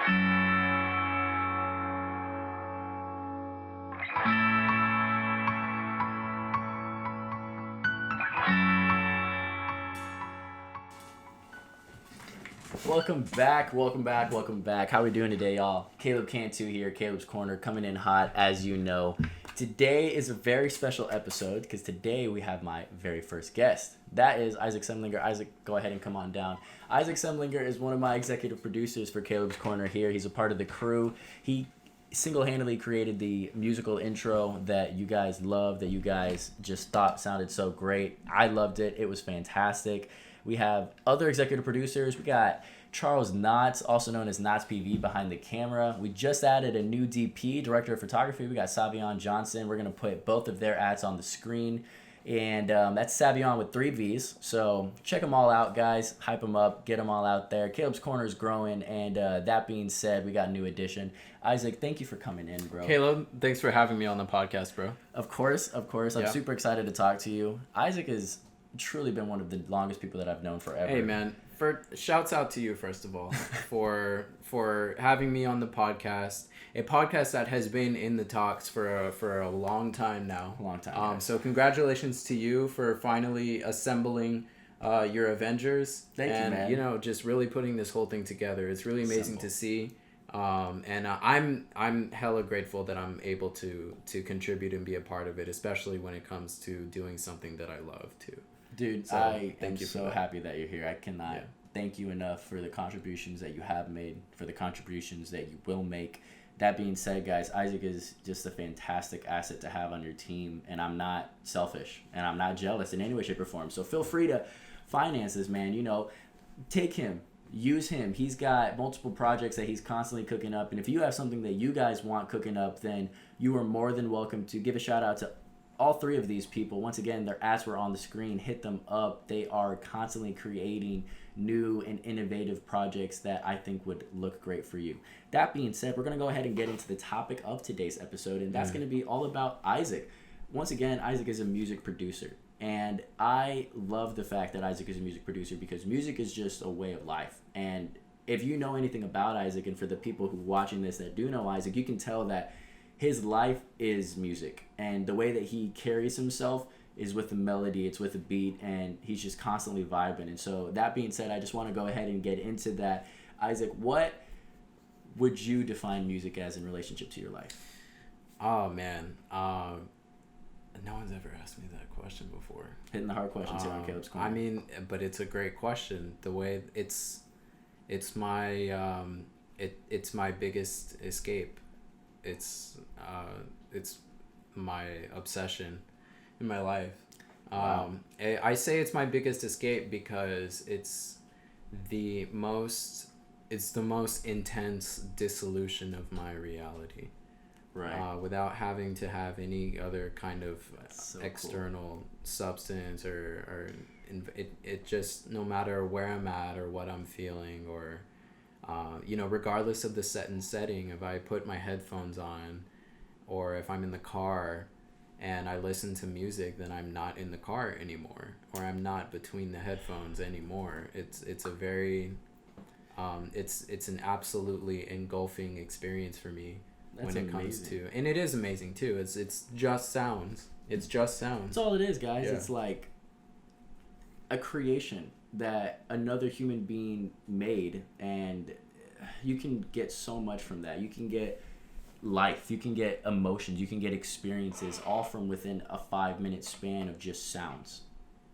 Welcome back. How are we doing today, y'all? Caleb Cantu here, Caleb's Corner, coming in hot, as you know. Today is a very special episode because today we have my very first guest. That is Isaac Semlinger. Isaac, go ahead and come on down. Isaac Semlinger is one of my executive producers for Caleb's Corner here. He's a part of the crew. He single-handedly created the musical intro that you guys love, that you guys just thought sounded so great. I loved it. It was fantastic. We have other executive producers. We got Charles Knotts, also known as Knotts PV, behind the camera. We just added a new DP, director of photography. We got Savion Johnson. We're going to put both of their ads on the screen. And that's Savion with 3 V's. So check them all out, guys. Hype them up. Get them all out there. Caleb's Corner is growing. And that being said, we got a new addition. Isaac, thank you for coming in, bro. Caleb, thanks for having me on the podcast, bro. Of course. I'm super excited to talk to you. Isaac has truly been one of the longest people that I've known forever. Hey, man. Shouts out to you, first of all, for having me on the podcast. A podcast that has been in the talks for a long time now. So congratulations to you for finally assembling your Avengers. Thank you, man. You know, just really putting this whole thing together. It's really amazing to see. I'm hella grateful that I'm able to contribute and be a part of it, especially when it comes to doing something that I love too. Dude, so, I am so happy that you're here. I cannot thank you enough for the contributions that you have made, for the contributions that you will make. That being said, guys, Isaac is just a fantastic asset to have on your team, and I'm not selfish, and I'm not jealous in any way, shape, or form. So feel free to finance this, man. You know, take him. Use him. He's got multiple projects that he's constantly cooking up, and if you have something that you guys want cooking up, then you are more than welcome to give a shout out to all 3 of these people. Once again, their ads were on the screen. Hit them up. They are constantly creating new and innovative projects that I think would look great for you. That being said, we're going to go ahead and get into the topic of today's episode, and that's going to be all about Isaac. Once again, Isaac is a music producer, and I love the fact that Isaac is a music producer because music is just a way of life. And if you know anything about Isaac, and for the people who are watching this that do know Isaac, you can tell that his life is music, and the way that he carries himself is with the melody, it's with the beat, and he's just constantly vibing. And so that being said, I just want to go ahead and get into that. Isaac, what would you define music as in relationship to your life? Oh, man. No one's ever asked me that question before. Hitting the hard questions here on Caleb's Corner. I mean, but it's a great question. The way it's my biggest escape. It's my obsession in my life. Wow. I say it's my biggest escape because it's the most intense dissolution of my reality. Right. Without having to have any other kind of external cool. substance or it just, no matter where I'm at or what I'm feeling or regardless of the setting, if I put my headphones on or if I'm in the car and I listen to music, then I'm not in the car anymore, or I'm not between the headphones anymore. It's a very it's an absolutely engulfing experience for me. That's when it amazing. Comes to, and it is amazing too. It's just sounds. That's all it is, guys. Yeah. It's like a creation that another human being made, and you can get so much from that. You can get life, you can get emotions, you can get experiences, all from within a 5-minute span of just sounds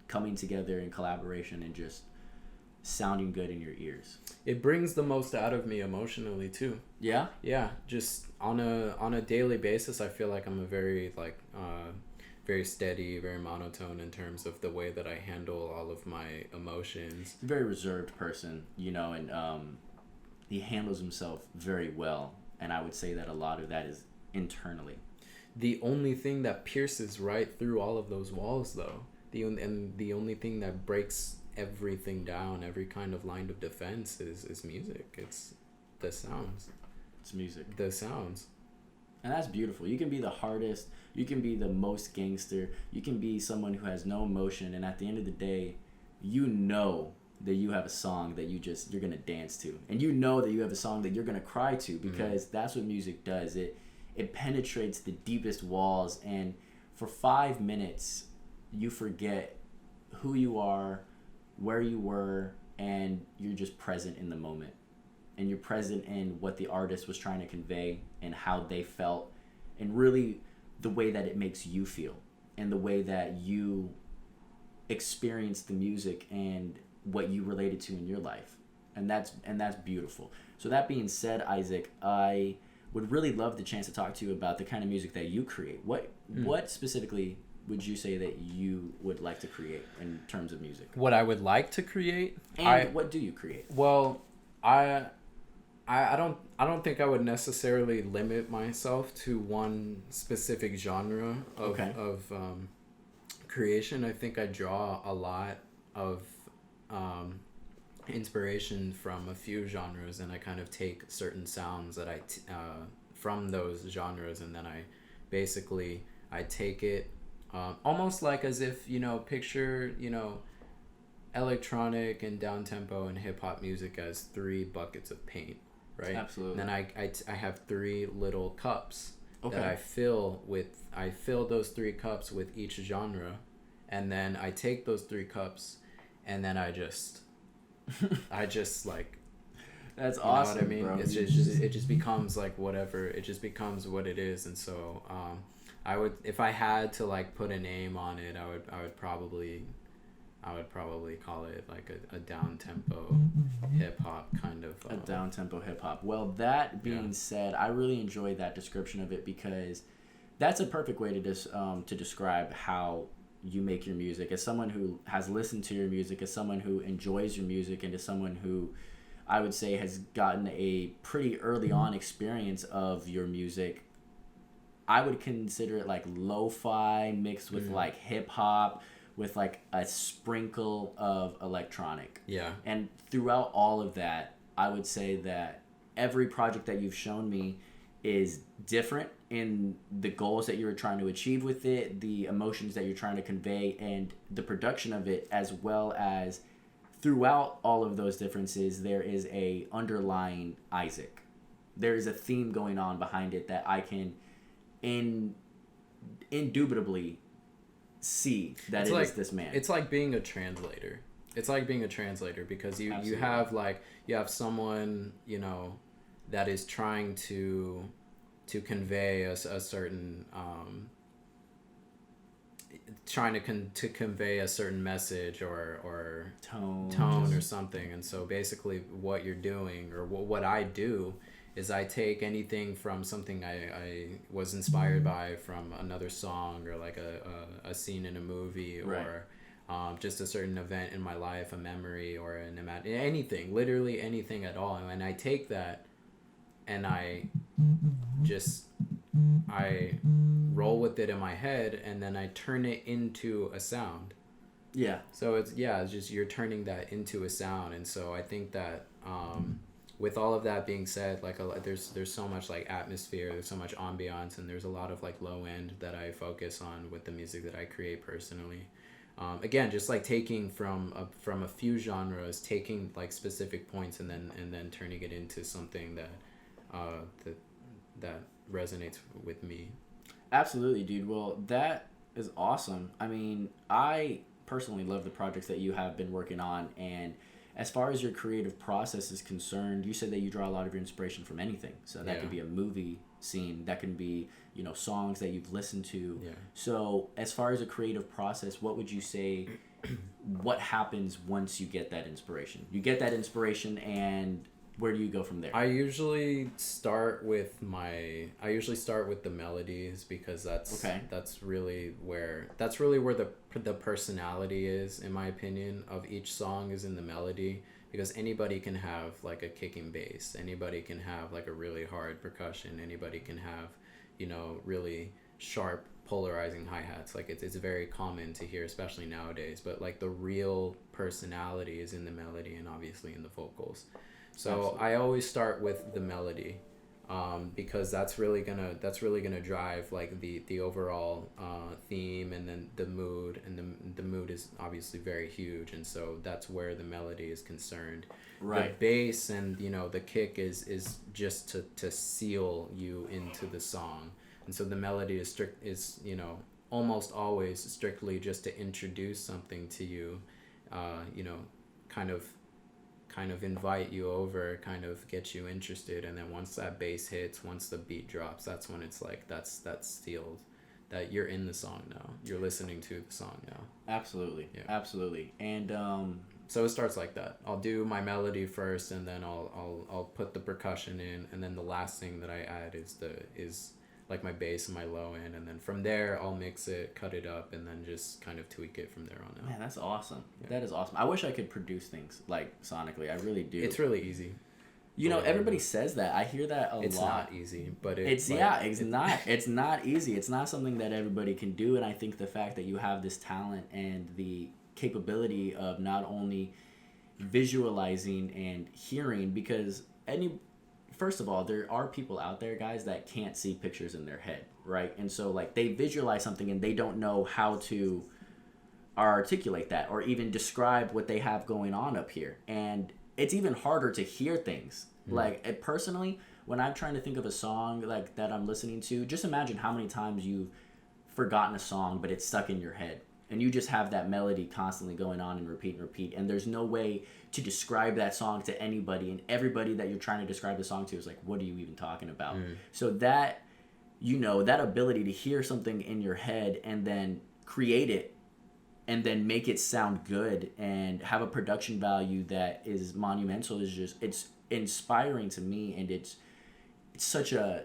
coming together in collaboration and just sounding good in your ears. It brings the most out of me emotionally too. Yeah? Yeah, just on a daily basis, I feel like I'm a very very steady, very monotone in terms of the way that I handle all of my emotions. He's a very reserved person, and he handles himself very well, and I would say that a lot of that is internally. The only thing that pierces right through all of those walls, though, the only thing that breaks everything down, every kind of line of defense is music. It's the sounds. It's music. The sounds. And that's beautiful. You can be the hardest, you can be the most gangster, you can be someone who has no emotion, and at the end of the day, you know that you have a song that you're gonna dance to, and you know that you have a song that you're gonna cry to, because that's what music does. It penetrates the deepest walls, and for 5 minutes you forget who you are, where you were, and you're just present in the moment, and you're present in what the artist was trying to convey and how they felt, and really the way that it makes you feel, and the way that you experience the music and what you related to in your life. And that's beautiful. So that being said, Isaac, I would really love the chance to talk to you about the kind of music that you create. What specifically would you say that you would like to create in terms of music? What I would like to create? And what do you create? Well, I don't think I would necessarily limit myself to one specific genre of creation. I think I draw a lot of inspiration from a few genres, and I kind of take certain sounds that from those genres, and then I take it almost like as if, picture, electronic and down tempo and hip hop music as 3 buckets of paint, right? Absolutely. And then I have 3 little cups Okay. that I fill those 3 cups with each genre, and then I take those 3 cups, and then I just like, that's you awesome, know what I mean? bro. It just becomes like whatever. It just becomes what it is. And so I would, if I had to like put a name on it, I would probably call it like a down tempo hip hop kind of. A down tempo hip hop. Well, that being said, I really enjoy that description of it, because that's a perfect way to describe how you make your music. As someone who has listened to your music, as someone who enjoys your music, and as someone who I would say has gotten a pretty early on experience of your music, I would consider it like lo-fi mixed with like hip hop, with like a sprinkle of electronic. Yeah. And throughout all of that, I would say that every project that you've shown me is different in the goals that you were trying to achieve with it, the emotions that you're trying to convey, and the production of it, as well as throughout all of those differences, there is a underlying Isaac. There is a theme going on behind it that I can indubitably see that it is this man. It's like being a translator. Because you have someone, that is trying to convey a certain to convey a certain message or tone or something. And so basically what you're doing, or what I do, is I take anything from something I was inspired by from another song, or like a scene in a movie, or just a certain event in my life, a memory, or anything, literally anything at all. And I take that and I roll with it in my head, and then I turn it into a sound. Yeah. So it's just you're turning that into a sound. And so I think that with all of that being said, like there's so much like atmosphere, there's so much ambiance, and there's a lot of like low end that I focus on with the music that I create personally. Again, just like taking from a few genres, taking like specific points, and then turning it into something that resonates with me. Absolutely, dude. Well, that is awesome. I mean, I personally love the projects that you have been working on, and as far as your creative process is concerned, you said that you draw a lot of your inspiration from anything. So that could be a movie scene, that can be, songs that you've listened to. Yeah. So as far as a creative process, what would you say, what happens once you get that inspiration? You get that inspiration, and where do you go from there? I usually start with the melodies, because that's really where the personality is, in my opinion, of each song, is in the melody. Because anybody can have like a kicking bass, anybody can have like a really hard percussion, anybody can have, really sharp polarizing hi-hats. Like it's very common to hear, especially nowadays, but like the real personality is in the melody, and obviously in the vocals. So absolutely. I always start with the melody. because that's really gonna drive like the overall theme, and then the mood, and the mood is obviously very huge, and so that's where the melody is concerned. Right. The bass and the kick is just to seal you into the song, and so the melody is almost always strictly just to introduce something to you, kind of invite you over, kind of get you interested, and then once that bass hits, once the beat drops, that's when it's like that's sealed, that you're in the song now, you're listening to the song now. Absolutely. Yeah. Absolutely. And so it starts like that. I'll do my melody first, and then I'll put the percussion in, and then the last thing that I add is like my bass and my low end, and then from there I'll mix it, cut it up, and then just kind of tweak it from there on out. Man, that's awesome. Yeah. That is awesome. I wish I could produce things like sonically. I really do. It's really easy. Everybody says that. I hear that a lot. It's not easy, but it's not. It's not easy. It's not something that everybody can do, and I think the fact that you have this talent and the capability of not only visualizing and hearing, because first of all, there are people out there, guys, that can't see pictures in their head, right? And so like they visualize something and they don't know how to articulate that or even describe what they have going on up here, and it's even harder to hear things. Like personally, when I'm trying to think of a song like that I'm listening to, just imagine how many times you've forgotten a song but it's stuck in your head, and you just have that melody constantly going on and repeat, and there's no way to describe that song to anybody, and everybody that you're trying to describe the song to is like, what are you even talking about? So that that ability to hear something in your head and then create it and then make it sound good and have a production value that is monumental is just, it's inspiring to me, and it's such a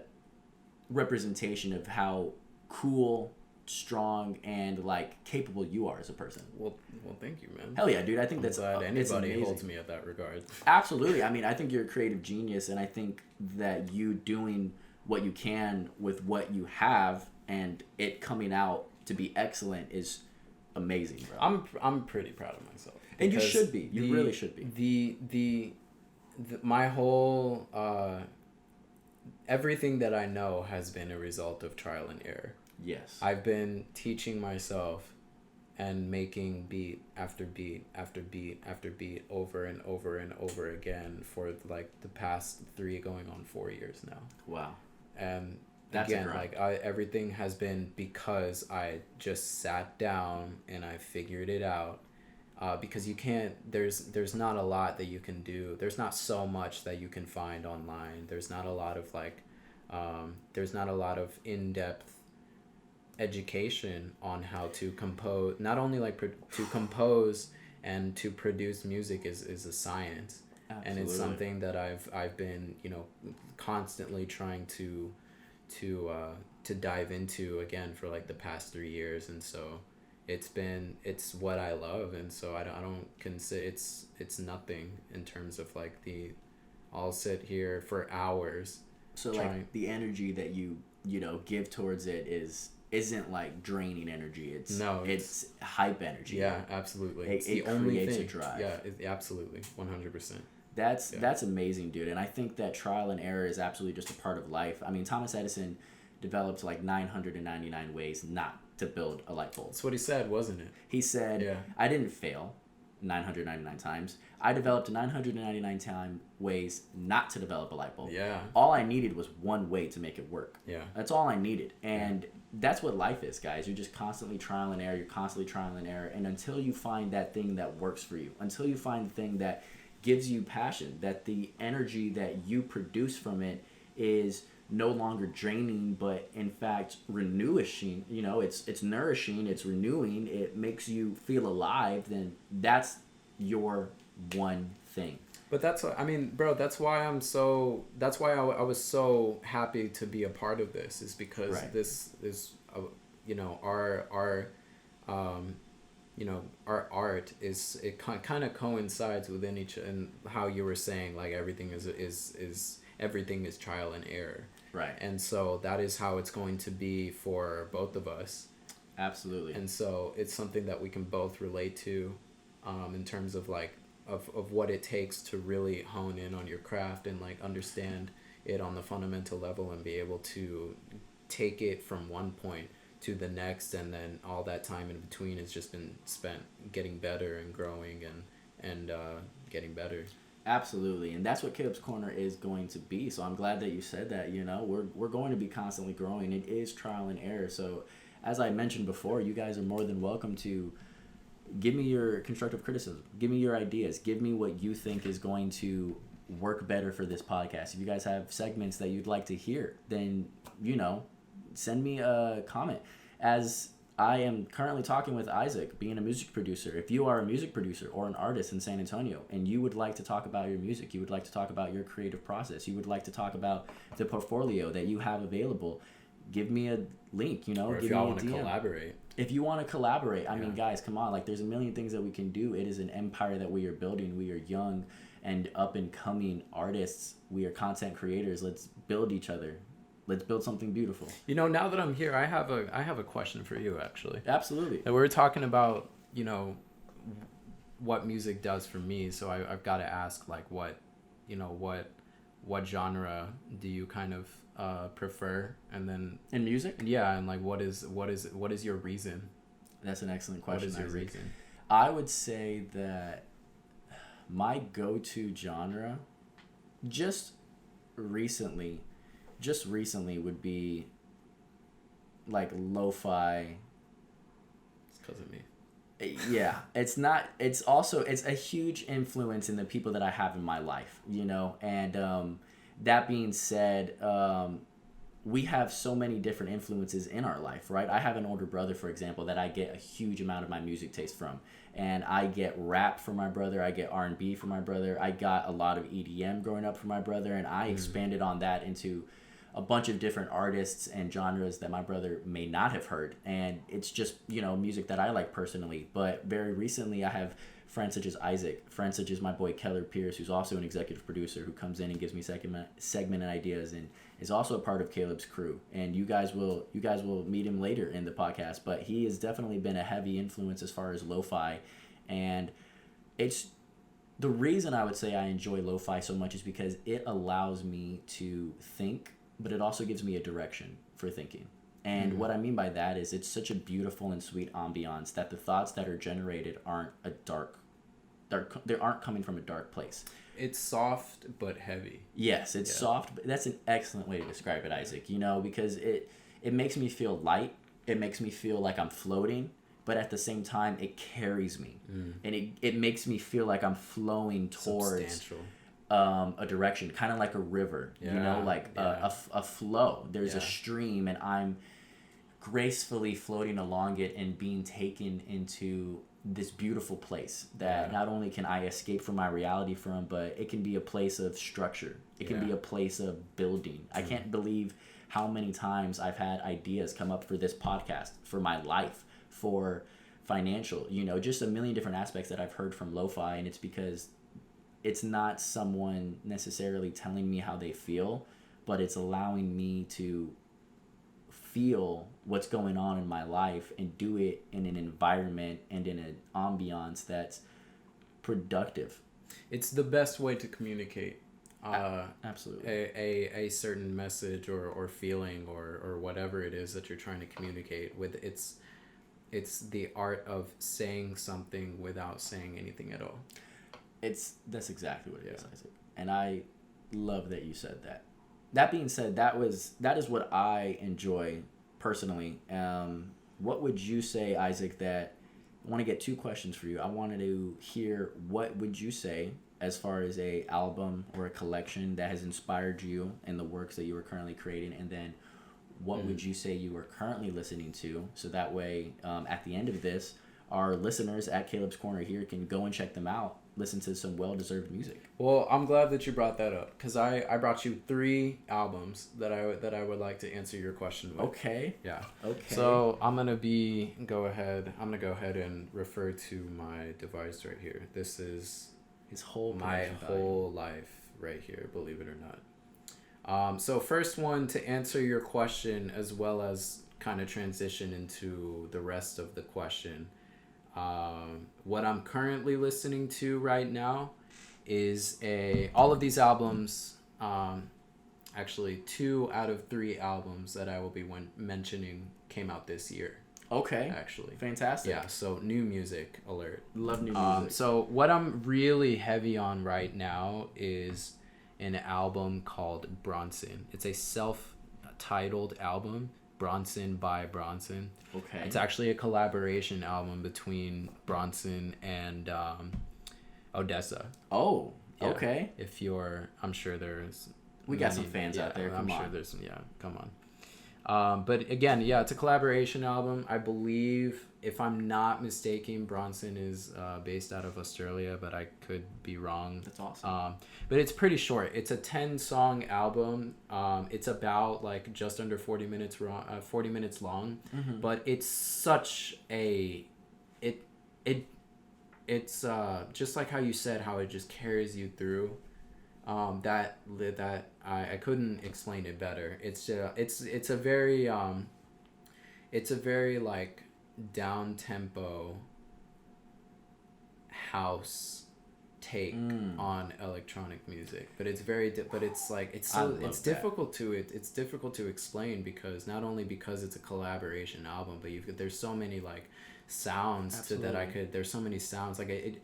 representation of how cool, strong, and like capable you are as a person. Well, thank you, man. Hell yeah, dude. I think I'm glad anybody holds me at that regard. Absolutely. I mean, I think you're a creative genius, and I think that you doing what you can with what you have and it coming out to be excellent is amazing, bro. I'm pretty proud of myself. And you should be. You really should be. My whole everything that I know has been a result of trial and error. Yes. I've been teaching myself and making beat after beat after beat after beat over and over and over again for like the past 3 going on 4 years now. Wow. And that's again, like everything has been because I just sat down and I figured it out. Because you can't, there's not a lot that you can do. There's not so much that you can find online. There's not a lot of like, there's not a lot of in-depth education on how to compose. Not only like to compose and to produce music is a science. Absolutely. And it's something that I've been constantly trying to dive into again for like the past 3 years, and so. It's what I love, and so I don't consider it's nothing in terms of like I'll sit here for hours. So like the energy that you give towards it isn't like draining energy. It's hype energy. Yeah, absolutely. It's the only thing. A drive. Yeah, absolutely, 100%. That's amazing, dude. And I think that trial and error is absolutely just a part of life. I mean, Thomas Edison developed like 999 ways not to build a light bulb. That's what he said, wasn't it? He said, I didn't fail 999 times. I developed 999 ways not to develop a light bulb. Yeah. All I needed was one way to make it work. Yeah. That's all I needed. And that's what life is, guys. You're just constantly trial and error. You're constantly trial and error. And until you find that thing that works for you, until you find the thing that gives you passion, that the energy that you produce from it is no longer draining, but in fact renewing, it's nourishing, it's renewing, it makes you feel alive, then that's your one thing. But that's what I mean, bro. That's why I was so happy to be a part of this, is because this is our art is, it kind of coincides within each, and how you were saying like everything is trial and error. Right. And so that is how it's going to be for both of us. Absolutely. And so it's something that we can both relate to, in terms of like of what it takes to really hone in on your craft and like understand, it on the fundamental level and be able to take it from one point to the next, and then all that time in between has just been spent getting better and growing and getting better. Absolutely, and that's what Caleb's Corner is going to be. So I'm glad that you said that. You know, we're going to be constantly growing. It is trial and error. So as I mentioned before, you guys are more than welcome to give me your constructive criticism. Give me your ideas. Give me what you think is going to work better for this podcast. If you guys have segments that you'd like to hear, then, you know, send me a comment. As I am currently talking with Isaac, being a music producer. If you are a music producer or an artist in San Antonio and you would like to talk about your music, you would like to talk about your creative process, you would like to talk about the portfolio that you have available, give me a link, you know, or if give y'all me a want to DM. collaborate. If you want to collaborate, I mean, guys, come on. Like, there's a million things that we can do. It is an empire that we are building. We are young and up-and-coming artists. We are content creators. Let's build each other. Let's build something beautiful. You know, now that I'm here, I have a question for you, actually. Absolutely. And we're talking about, you know, what music does for me. So I've got to ask, like, what genre do you kind of prefer? And then in music? Yeah, and like, what is your reason? That's an excellent question. What is your reason? I would say that my go-to genre just recently would be like lo-fi. It's because of me. Yeah, it's a huge influence in the people that I have in my life, you know. And that being said, we have so many different influences in our life, right? I have an older brother, for example, that I get a huge amount of my music taste from. And I get rap from my brother. I get R&B from my brother. I got a lot of EDM growing up from my brother. And I expanded on that into a bunch of different artists and genres that my brother may not have heard. And it's just, you know, music that I like personally. But very recently, I have friends such as Isaac, friends such as my boy Keller Pierce, who's also an executive producer, who comes in and gives me segment ideas and is also a part of Caleb's crew. And you guys will meet him later in the podcast, but he has definitely been a heavy influence as far as lo-fi. And it's the reason I would say I enjoy lo-fi so much is because it allows me to think, but it also gives me a direction for thinking. And what I mean by that is it's such a beautiful and sweet ambiance that the thoughts that are generated aren't they aren't coming from a dark place. It's soft but heavy. Yes, it's soft. But that's an excellent way to describe it, Isaac. You know, because it makes me feel light. It makes me feel like I'm floating, but at the same time, it carries me, and it makes me feel like I'm flowing towards a direction, kind of like a river. You know, like a flow. There's a stream, and I'm gracefully floating along it and being taken into this beautiful place that not only can I escape from my reality from, but it can be a place of structure. It can be a place of building. I can't believe how many times I've had ideas come up for this podcast, for my life, for financial, you know, just a million different aspects that I've heard from lo-fi. And it's because it's not someone necessarily telling me how they feel, but it's allowing me to feel what's going on in my life and do it in an environment and in an ambiance that's productive. It's the best way to communicate absolutely a certain message or feeling or whatever it is that you're trying to communicate with. It's the art of saying something without saying anything at all. That's exactly what it is, Isaac. And I love that you said that. That being said, that is what I enjoy personally. What would you say, Isaac, that I want to get two questions for you. I wanted to hear what would you say as far as a album or a collection that has inspired you in the works that you are currently creating, and then what would you say you are currently listening to, so that way at the end of this, our listeners at Caleb's Corner here can go and check them out, listen to some well-deserved music. Well, I'm glad that you brought that up, because I brought you 3 albums that I would like to answer your question with. Okay. Yeah. Okay. So I'm gonna go ahead and refer to my device right here. This is my whole life right here, believe it or not. So first one, to answer your question as well as kind of transition into the rest of the question. What I'm currently listening to right now is all of these albums. actually 2 out of 3 albums that I will be mentioning came out this year. Okay. Actually. Fantastic. Yeah, so new music alert. Love new music. So what I'm really heavy on right now is an album called Bronson. It's a self-titled album, Bronson by Bronson. Okay. It's actually a collaboration album between Bronson and Odessa. Oh, Yeah. okay. If you're, I'm sure there's... We got some fans out there. Come on. Sure there's some, come on. But again, yeah, it's a collaboration album. I believe, if I'm not mistaken, Bronson is based out of Australia, but I could be wrong. That's awesome. But it's pretty short. It's a 10-song album. It's about like just under 40 minutes long. Mm-hmm. But it's such a it's just like how you said, how it just carries you through. That I couldn't explain it better. It's a very like down tempo house take on electronic music, but it's difficult to explain, because not only because it's a collaboration album, but there's so many like sounds there's so many sounds like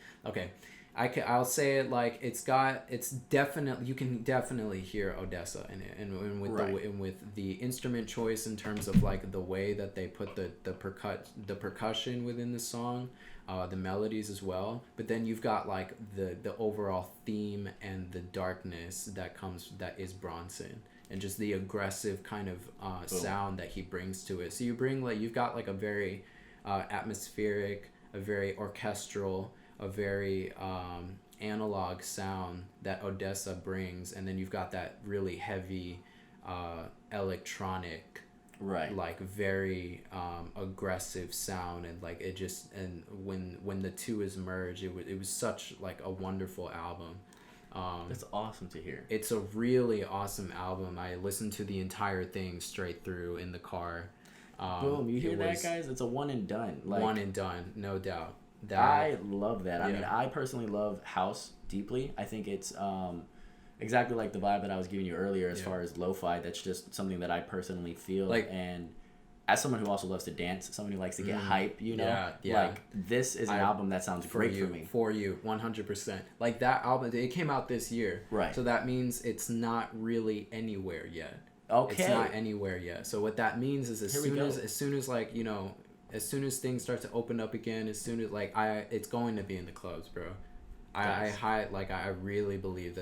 I'll say it like you can definitely hear Odessa in it, and with the instrument choice in terms of like the way that they put the percussion within the song, the melodies as well. But then you've got like the overall theme and the darkness that is Bronson, and just the aggressive kind of sound that he brings to it. So you've got like a very atmospheric, a very orchestral, a very analog sound that Odessa brings, and then you've got that really heavy electronic, right, like very aggressive sound, and like it just, and when the two is merged, it was such like a wonderful album. That's awesome to hear. It's a really awesome album. I listened to the entire thing straight through in the car. Boom, you hear that, guys? It's a one and done. Like, one and done, no doubt. I love that. I mean, I personally love house deeply. I think it's exactly like the vibe that I was giving you earlier as far as lo-fi. That's just something that I personally feel. Like, and as someone who also loves to dance, someone who likes to get hype, like this is an album that sounds great for me. For you, 100%. Like that album, it came out this year. Right. So that means it's not really anywhere yet. Okay. It's not anywhere yet. So what that means is as soon as like, as soon as things start to open up again, as soon as like it's going to be in the clubs, bro. I really believe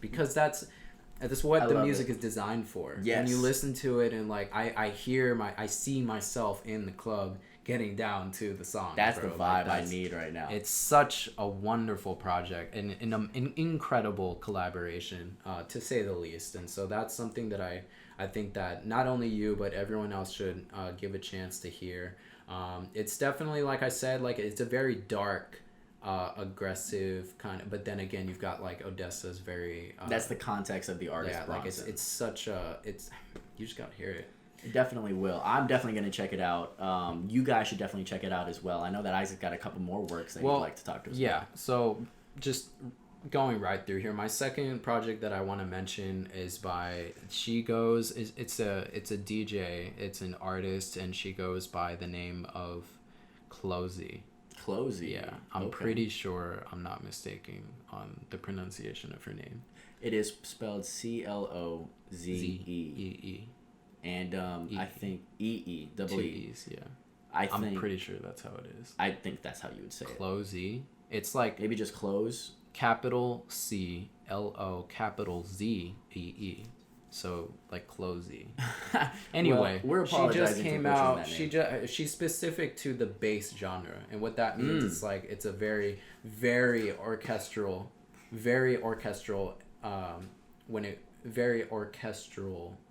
because that's what the music is designed for. Yes. When you listen to it and like I see myself in the club getting down to the song. That's the vibe I need right now. It's such a wonderful project and an incredible collaboration, to say the least. And so that's something that I think that not only you but everyone else should give a chance to hear. It's definitely, like I said, like it's a very dark, aggressive kind of, but then again you've got like Odessa's very that's the context of the artist. Yeah, Bronson. Like it's such a you just gotta hear it. Definitely will. I'm definitely going to check it out. You guys should definitely check it out as well. I know that Isaac got a couple more works that you'd like to talk to us about. So just going right through here, my second project that I want to mention is by She Goes. It's a DJ. It's an artist, and she goes by the name of Closey. Closey? Yeah. I'm pretty sure I'm not mistaken on the pronunciation of her name. It is spelled Clozee. And I think E-E, double E. E's, yeah. I'm pretty sure that's how it is. I think that's how you would say it. Closey. It's like... Maybe just close. Capital C, L-O, capital Z, E-E. So, like Closey. Anyway, well, we're she just came out... She's specific to the bass genre. And what that means is like, it's a very, very orchestral, very orchestral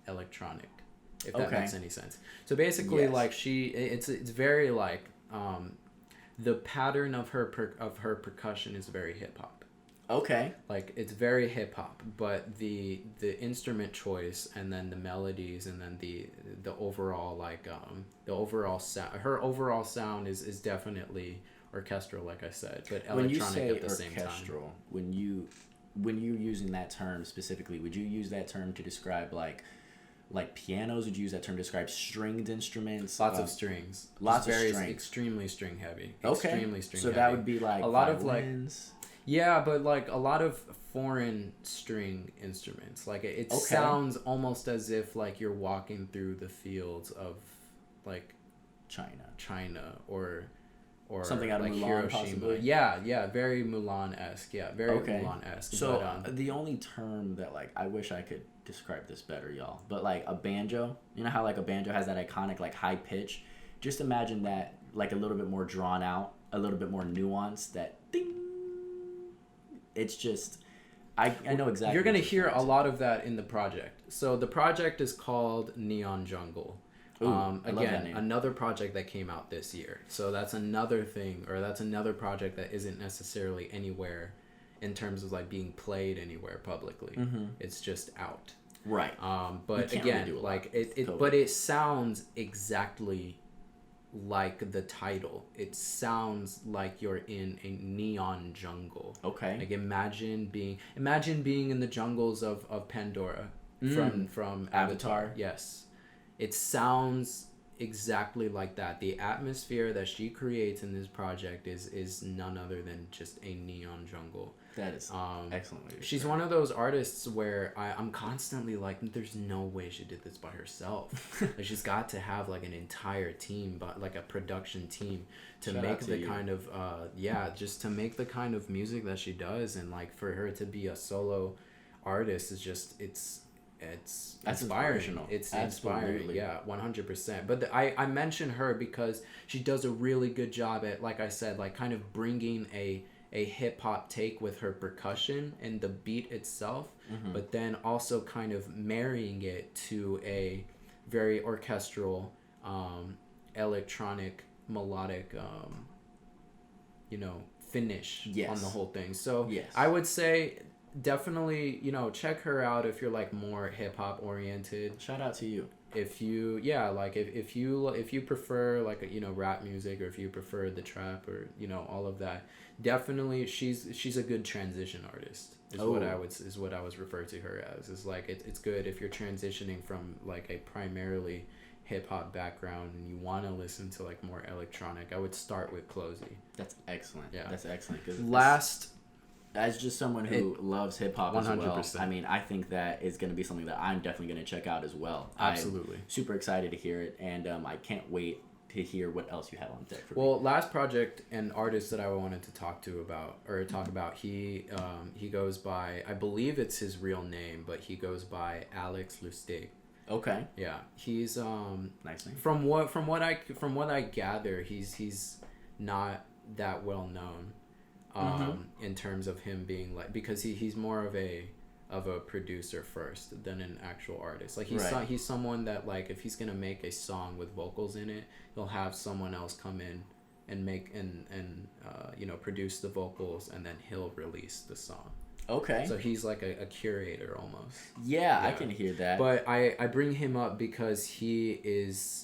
electronic. If that makes any sense. So basically, like it's very like the pattern of her percussion is very hip hop. Okay. Like it's very hip hop, but the instrument choice and then the melodies and then the overall like the overall sound. Her overall sound is definitely orchestral, like I said, but electronic at the same time. When you when you're using that term specifically, would you use that term to describe like pianos? Would you use that term to describe stringed instruments? Lots of strings. Lots of strings. Extremely string heavy. Okay. Extremely string so heavy. That would be like a lot violins. of like, yeah, but like a lot of foreign string instruments. Like it sounds almost as if like you're walking through the fields of like China or something out of like Mulan, Hiroshima. possibly. Yeah, very Mulan-esque. Yeah, very Mulan-esque. So the only term that like I wish I could describe this better, y'all, but like a banjo, you know how like a banjo has that iconic like high pitch? Just imagine that like a little bit more drawn out, a little bit more nuanced, that ding. It's just I know exactly. You're going to hear a lot of that in the project. So the project is called Neon Jungle. Ooh, again, another project that came out this year. So that's another thing, or that's another project that isn't necessarily anywhere in terms of like being played anywhere publicly. Mm-hmm. It's just out. Right. But again, really like but it sounds exactly like the title. It sounds like you're in a neon jungle. Okay. Like imagine being in the jungles of Pandora from Avatar. Yes. It sounds exactly like that. The atmosphere that she creates in this project is none other than just a neon jungle. That is excellent. She's one of those artists where I'm constantly like, there's no way she did this by herself. Like, she's got to have like an entire team, but like a production team to make the kind of just to make the kind of music that she does, and like for her to be a solo artist is just it's inspiring. It's inspiring. Yeah, 100%. But I mention her because she does a really good job at, like I said, like kind of bringing a hip hop take with her percussion and the beat itself, but then also kind of marrying it to a very orchestral, electronic, melodic, finish on the whole thing. So I would say definitely, check her out if you're like more hip hop oriented. Shout out to you. If you if you prefer like rap music, or if you prefer the trap, or all of that, definitely she's a good transition artist is what I was referred to her as. Is like it's good if you're transitioning from like a primarily hip hop background and you want to listen to like more electronic. I would start with Closey. That's excellent. Yeah, that's excellent. As just someone who loves hip hop as well, I mean, I think that is going to be something that I'm definitely going to check out as well. Absolutely. I'm super excited to hear it, and I can't wait to hear what else you have on deck for me. Well, last project and artist that I wanted to talk about, he goes by, I believe it's his real name, but he goes by Alex Lustig. Okay. Yeah, he's nice name. From what I gather, he's not that well known. In terms of him being like, because he's more of a producer first than an actual artist. Like he's someone that like if he's gonna make a song with vocals in it, he'll have someone else come in and make and produce the vocals, and then he'll release the song. Okay. So he's like a curator almost. Yeah, I can hear that. But I bring him up because he is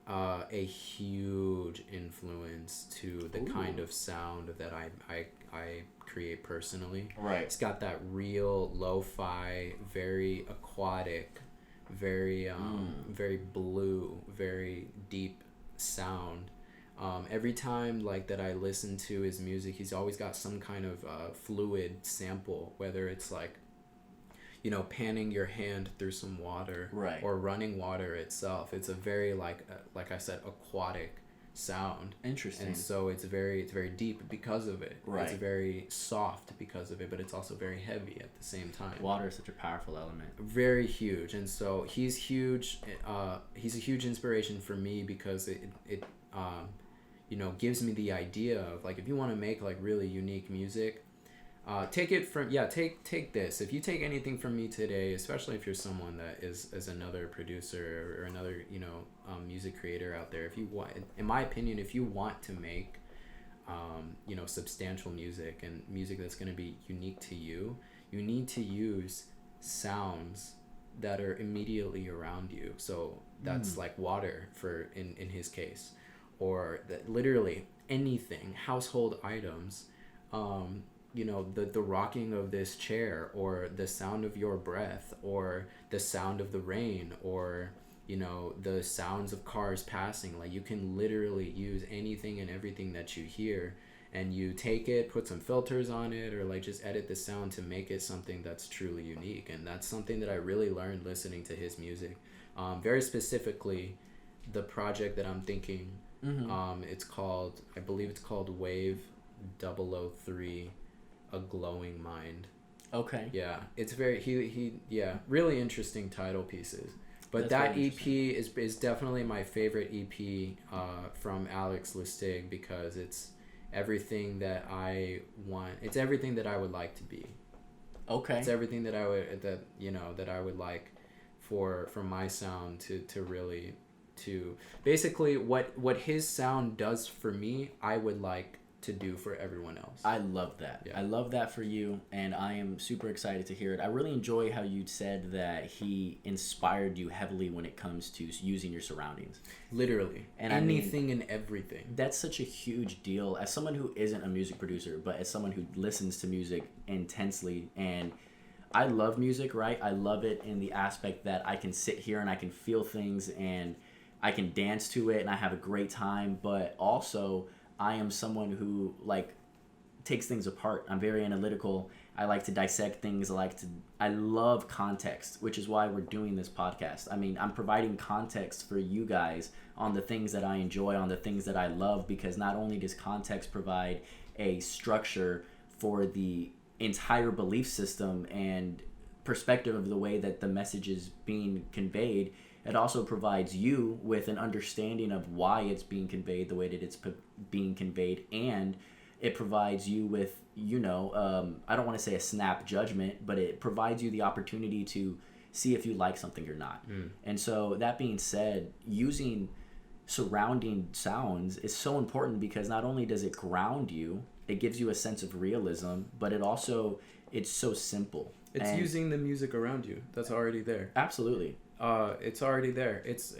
a huge influence to the kind of sound that I create personally. Right. It's got that real lo-fi, very aquatic, very very blue, very deep sound. Every time like that I listen to his music, he's always got some kind of fluid sample, whether it's like panning your hand through some water, right, or running water itself. It's a very like I said, aquatic sound. Interesting. And so it's very deep because of it. Right. It's very soft because of it, but it's also very heavy at the same time. Water is such a powerful element. Very huge. And so he's huge. He's a huge inspiration for me because it gives me the idea of like, if you want to make like really unique music, take this. If you take anything from me today, especially if you're someone that is another producer or another music creator out there, if you want, in my opinion, if you want to make substantial music and music that's going to be unique to you, you need to use sounds that are immediately around you. So that's like water for in his case, or that literally anything, household items, you know, the rocking of this chair, or the sound of your breath, or the sound of the rain, or, you know, the sounds of cars passing. Like, you can literally use anything and everything that you hear, and you take it, put some filters on it, or like just edit the sound to make it something that's truly unique. And that's something that I really learned listening to his music. Very specifically, the project that I'm thinking, it's called, I believe it's called Wave 003, A Glowing Mind. Okay. Yeah, it's very, he really interesting title pieces. But That's that EP is definitely my favorite EP from Alex Lustig, because it's everything that I want. It's everything that I would like to be. Okay. It's everything that I would like for my sound to really, to basically what his sound does for me, I would like to do for everyone else. I love that. Yeah. I love that for you, and I am super excited to hear it. I really enjoy how you said that he inspired you heavily when it comes to using your surroundings. Literally. And anything and everything. That's such a huge deal. As someone who isn't a music producer, but as someone who listens to music intensely, and I love music, right? I love it in the aspect that I can sit here and I can feel things and I can dance to it and I have a great time, but also I am someone who like takes things apart. I'm very analytical. I like to dissect things. I love context, which is why we're doing this podcast. I mean, I'm providing context for you guys on the things that I enjoy, on the things that I love, because not only does context provide a structure for the entire belief system and perspective of the way that the message is being conveyed, it also provides you with an understanding of why it's being conveyed the way that it's being conveyed, and it provides you with, I don't want to say a snap judgment, but it provides you the opportunity to see if you like something or not. And so that being said, using surrounding sounds is so important, because not only does it ground you, it gives you a sense of realism, but it's so simple. It's using the music around you that's already there. Absolutely. It's already there. It's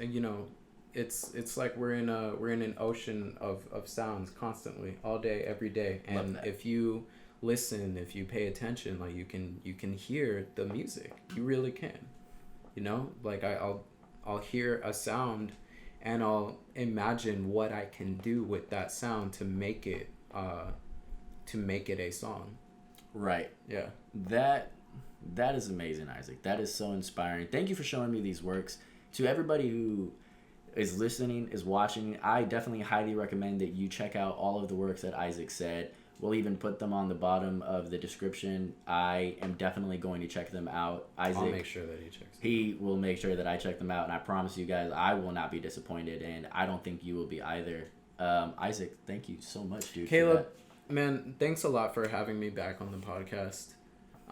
it's like we're in an ocean of sounds constantly, all day, every day. And if you listen, if you pay attention, like you can hear the music. You really can. Like I'll hear a sound and I'll imagine what I can do with that sound to make it a song. Right. Yeah. That is amazing, Isaac. That is so inspiring. Thank you for showing me these works. To everybody who is listening, is watching, I definitely highly recommend that you check out all of the works that Isaac said. We'll even put them on the bottom of the description. I am definitely going to check them out. Isaac, I'll make sure that he checks them. He will make sure that I check them out, and I promise you guys, I will not be disappointed, and I don't think you will be either. Isaac, thank you so much, dude. Caleb, man, thanks a lot for having me back on the podcast.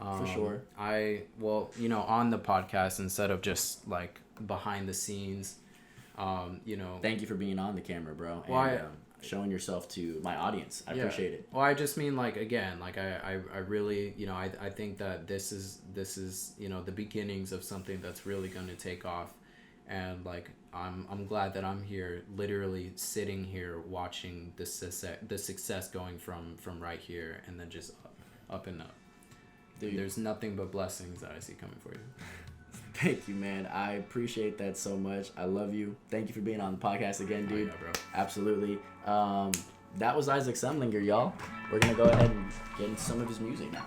For sure. On the podcast instead of just like behind the scenes, Thank you for being on the camera, bro. And showing yourself to my audience. I appreciate it. Well, I just mean like, again, like I really, I think that this is the beginnings of something that's really going to take off. And like, I'm glad that I'm here, literally sitting here watching the success going from right here and then just up and up. Dude, there's nothing but blessings that I see coming for you. Thank you, man. I appreciate that so much. I love you. Thank you for being on the podcast again, dude. Yeah, bro. Absolutely. That was Isaac Semlinger, y'all. We're going to go ahead and get into some of his music now.